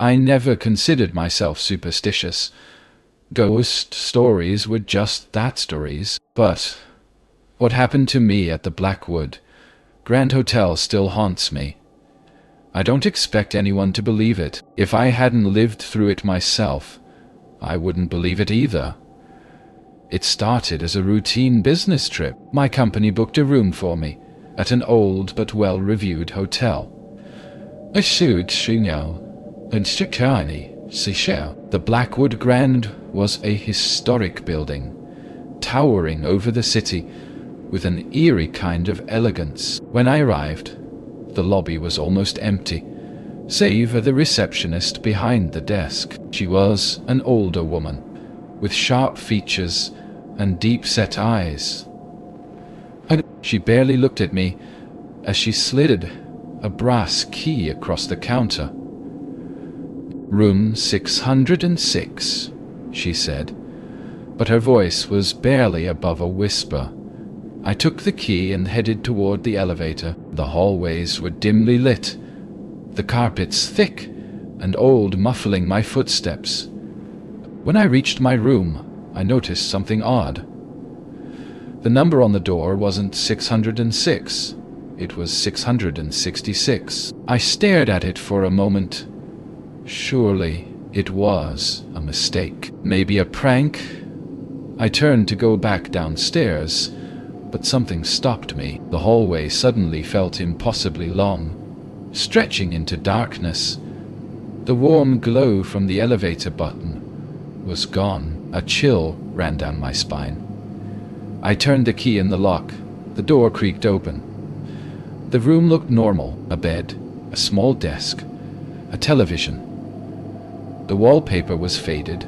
I never considered myself superstitious. Ghost stories were just that, stories. But what happened to me at the Blackwood Grand Hotel still haunts me. I don't expect anyone to believe it. If I hadn't lived through it myself, I wouldn't believe it either. It started as a routine business trip. My company booked a room for me at an old but well-reviewed hotel. The Blackwood Grand was a historic building, towering over the city with an eerie kind of elegance. When I arrived, the lobby was almost empty, save for the receptionist behind the desk. She was an older woman, with sharp features and deep-set eyes. She barely looked at me as she slid a brass key across the counter. "Room 606, she said, but her voice was barely above a whisper. I took the key and headed toward the elevator. The hallways were dimly lit, the carpets thick and old, muffling my footsteps. When I reached my room, I noticed something odd. The number on the door wasn't 606, it was 666. I stared at it for a moment. Surely it was a mistake, maybe a prank. I turned to go back downstairs, but something stopped me. The hallway suddenly felt impossibly long, stretching into darkness. The warm glow from the elevator button was gone. A chill ran down my spine. I turned the key in the lock. The door creaked open. The room looked normal. A bed, a small desk, a television. The wallpaper was faded,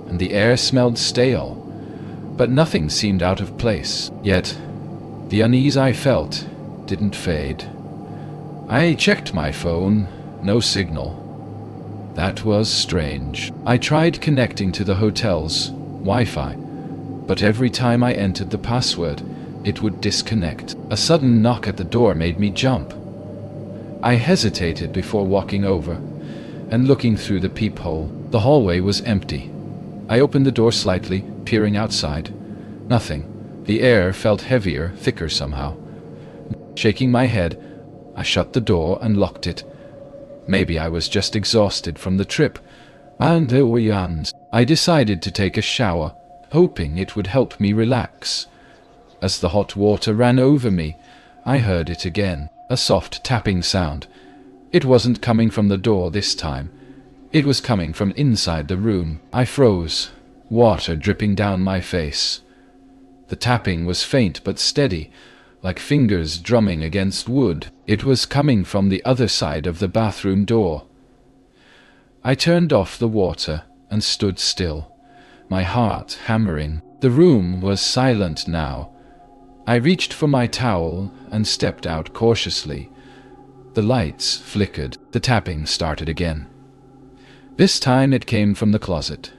and the air smelled stale, but nothing seemed out of place. Yet, the unease I felt didn't fade. I checked my phone. No signal. That was strange. I tried connecting to the hotel's Wi-Fi, but every time I entered the password, it would disconnect. A sudden knock at the door made me jump. I hesitated before walking over and looking through the peephole. The hallway was empty. I opened the door slightly, peering outside. Nothing. The air felt heavier, thicker somehow. Shaking my head, I shut the door and locked it. Maybe I was just exhausted from the trip. And I decided to take a shower, hoping it would help me relax. As the hot water ran over me, I heard it again, a soft tapping sound. It wasn't coming from the door this time. It was coming from inside the room. I froze, water dripping down my face. The tapping was faint but steady, like fingers drumming against wood. It was coming from the other side of the bathroom door. I turned off the water and stood still, my heart hammering. The room was silent now. I reached for my towel and stepped out cautiously. The lights flickered. The tapping started again. This time it came from the closet.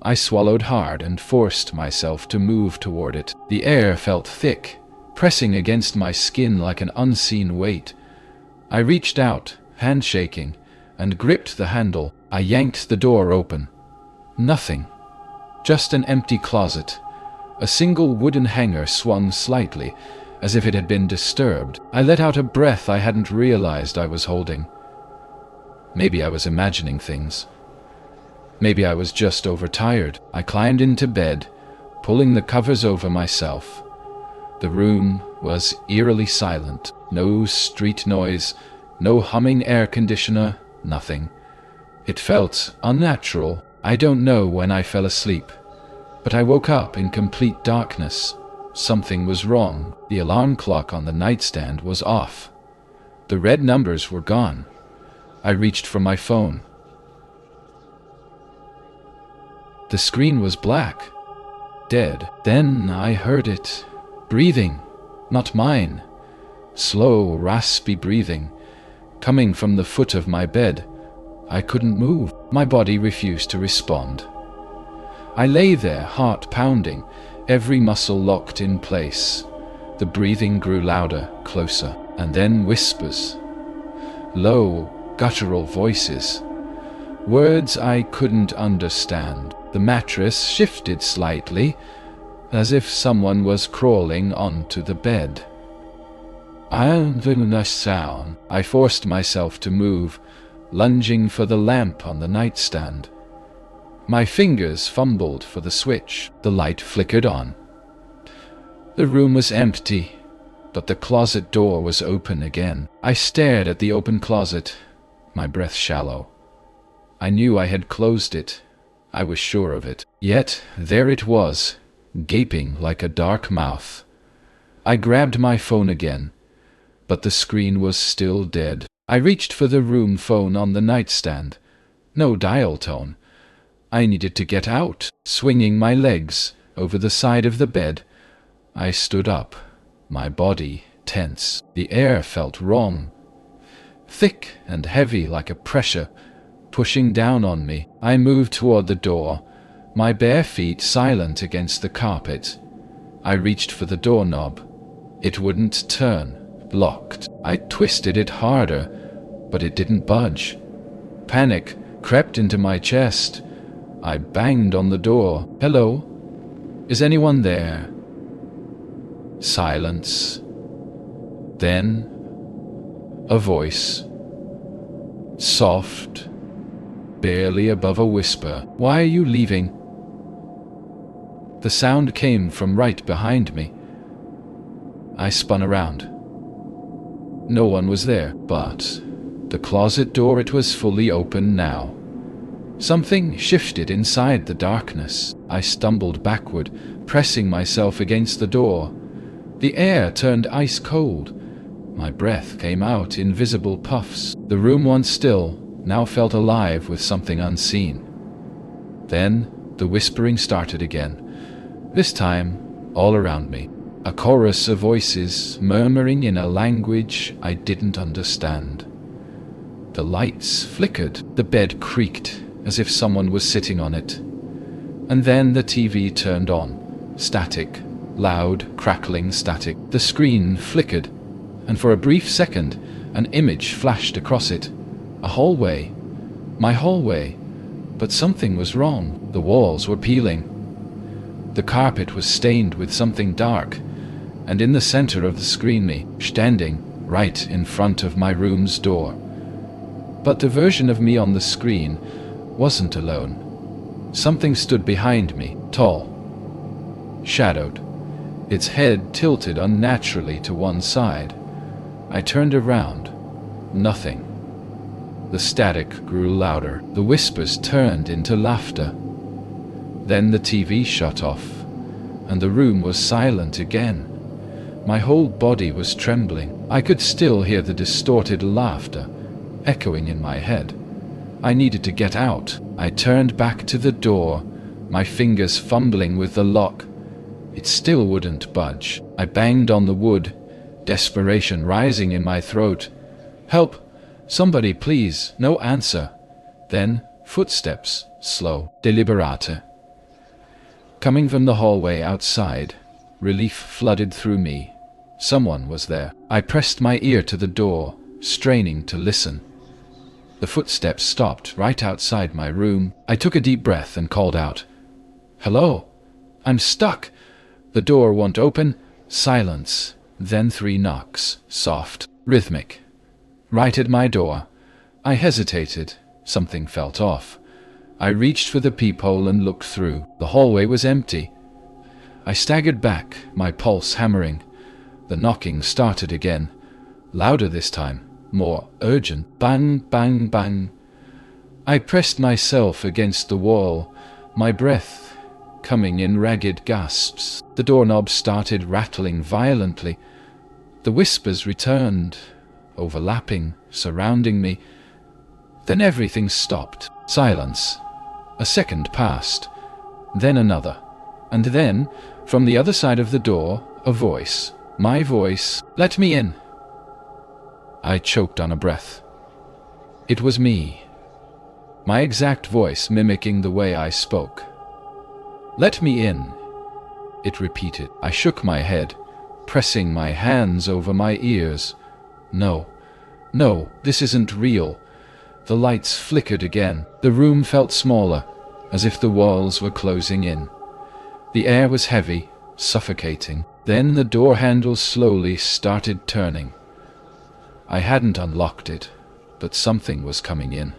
I swallowed hard and forced myself to move toward it. The air felt thick, pressing against my skin like an unseen weight. I reached out, hand shaking, and gripped the handle. I yanked the door open. Nothing. Just an empty closet. A single wooden hanger swung slightly, as if it had been disturbed. I let out a breath I hadn't realized I was holding. Maybe I was imagining things. Maybe I was just overtired. I climbed into bed, pulling the covers over myself. The room was eerily silent. No street noise, no humming air conditioner, nothing. It felt unnatural. I don't know when I fell asleep, but I woke up in complete darkness. Something was wrong. The alarm clock on the nightstand was off. The red numbers were gone. I reached for my phone. The screen was black, dead. Then I heard it. Breathing, not mine. Slow, raspy breathing, coming from the foot of my bed. I couldn't move. My body refused to respond. I lay there, heart pounding, every muscle locked in place. The breathing grew louder, closer, and then whispers. Low, guttural voices. Words I couldn't understand. The mattress shifted slightly, as if someone was crawling onto the bed. And a sound. I forced myself to move, lunging for the lamp on the nightstand. My fingers fumbled for the switch. The light flickered on. The room was empty, but the closet door was open again. I stared at the open closet, my breath shallow. I knew I had closed it. I was sure of it. Yet there it was, gaping like a dark mouth. I grabbed my phone again, but the screen was still dead. I reached for the room phone on the nightstand. No dial tone. I needed to get out. Swinging my legs over the side of the bed, I stood up, my body tense. The air felt wrong, thick and heavy like a pressure pushing down on me. I moved toward the door, my bare feet silent against the carpet. I reached for the doorknob. It wouldn't turn, blocked. I twisted it harder, but it didn't budge. Panic crept into my chest. I banged on the door. Hello? Is anyone there? Silence. Then a voice. Soft, barely above a whisper. Why are you leaving? The sound came from right behind me. I spun around. No one was there, but the closet door, it was fully open now. Something shifted inside the darkness. I stumbled backward, pressing myself against the door. The air turned ice cold. My breath came out in visible puffs. The room, once still, now felt alive with something unseen. Then the whispering started again, this time all around me. A chorus of voices murmuring in a language I didn't understand. The lights flickered. The bed creaked as if someone was sitting on it. And then the TV turned on. Static. Loud, crackling static. The screen flickered, and for a brief second, an image flashed across it. A hallway. My hallway. But something was wrong. The walls were peeling. The carpet was stained with something dark, and in the center of the screen, me, standing right in front of my room's door. But the version of me on the screen wasn't alone. Something stood behind me, tall, shadowed, its head tilted unnaturally to one side. I turned around. Nothing. The static grew louder. The whispers turned into laughter. Then the TV shut off, and the room was silent again. My whole body was trembling. I could still hear the distorted laughter echoing in my head. I needed to get out. I turned back to the door, my fingers fumbling with the lock. It still wouldn't budge. I banged on the wood, desperation rising in my throat. Help! Somebody, please! No answer. Then footsteps, slow, deliberate. Coming from the hallway outside, relief flooded through me. Someone was there. I pressed my ear to the door, straining to listen. The footsteps stopped right outside my room. I took a deep breath and called out, "Hello? I'm stuck." The door won't open. Silence. Then 3 knocks, soft, rhythmic. Right at my door. I hesitated. Something felt off. I reached for the peephole and looked through. The hallway was empty. I staggered back, my pulse hammering. The knocking started again, louder this time, more urgent. Bang, bang, bang. I pressed myself against the wall, my breath coming in ragged gasps. The doorknob started rattling violently. The whispers returned, overlapping, surrounding me. Then everything stopped. Silence. A second passed, then another, and then, from the other side of the door, a voice. My voice. "Let me in." I choked on a breath. It was me. My exact voice mimicking the way I spoke. "Let me in," it repeated. I shook my head, pressing my hands over my ears. No, this isn't real. The lights flickered again. The room felt smaller, as if the walls were closing in. The air was heavy, suffocating. Then the door handle slowly started turning. I hadn't unlocked it, but something was coming in.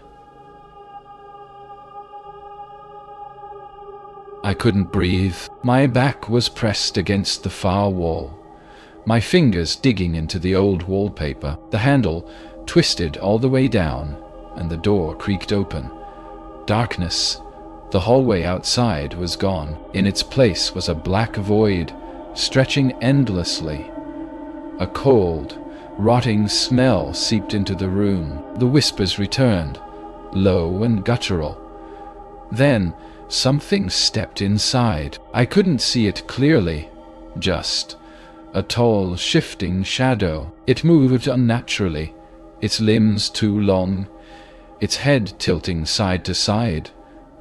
I couldn't breathe. My back was pressed against the far wall, my fingers digging into the old wallpaper. The handle twisted all the way down, and the door creaked open. Darkness. The hallway outside was gone. In its place was a black void, stretching endlessly. A cold, rotting smell seeped into the room. The whispers returned, low and guttural. Then something stepped inside. I couldn't see it clearly, just a tall, shifting shadow. It moved unnaturally, its limbs too long, its head tilting side to side,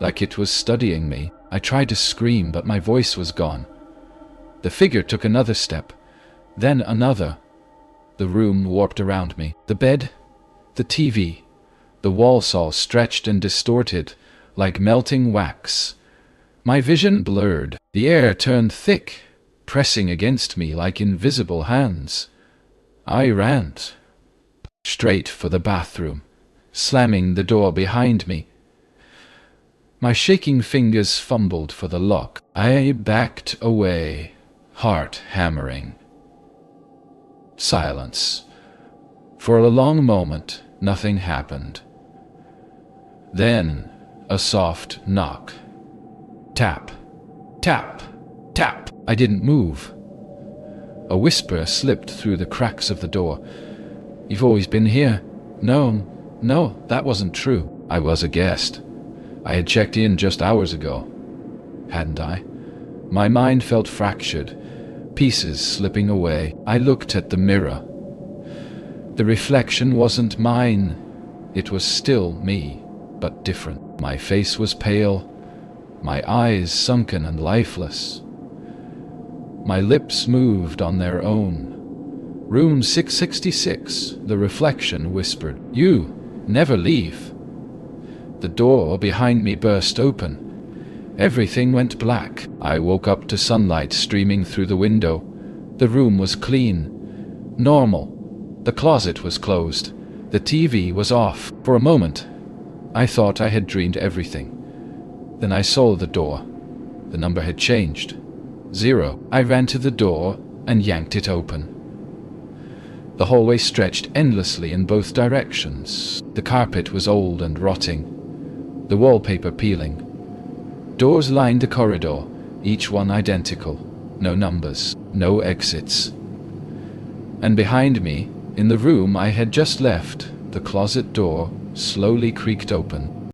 like it was studying me. I tried to scream, but my voice was gone. The figure took another step, then another. The room warped around me. The bed, the TV, the wall saw stretched and distorted, like melting wax. My vision blurred. The air turned thick, pressing against me like invisible hands. I ran straight for the bathroom, slamming the door behind me. My shaking fingers fumbled for the lock. I backed away, heart hammering. Silence. For a long moment, nothing happened. Then, a soft knock. Tap, tap, tap. I didn't move. A whisper slipped through the cracks of the door. "You've always been here." No, that wasn't true. I was a guest. I had checked in just hours ago. Hadn't I? My mind felt fractured, pieces slipping away. I looked at the mirror. The reflection wasn't mine. It was still me, but different. My face was pale, my eyes sunken and lifeless. My lips moved on their own. "Room 666, the reflection whispered. "You never leave." The door behind me burst open. Everything went black. I woke up to sunlight streaming through the window. The room was clean, normal. The closet was closed. The TV was off. For a moment, I thought I had dreamed everything. Then I saw the door. The number had changed. 0. I ran to the door and yanked it open. The hallway stretched endlessly in both directions. The carpet was old and rotting, the wallpaper peeling. Doors lined the corridor, each one identical. No numbers, no exits. And behind me, in the room I had just left, the closet door slowly creaked open.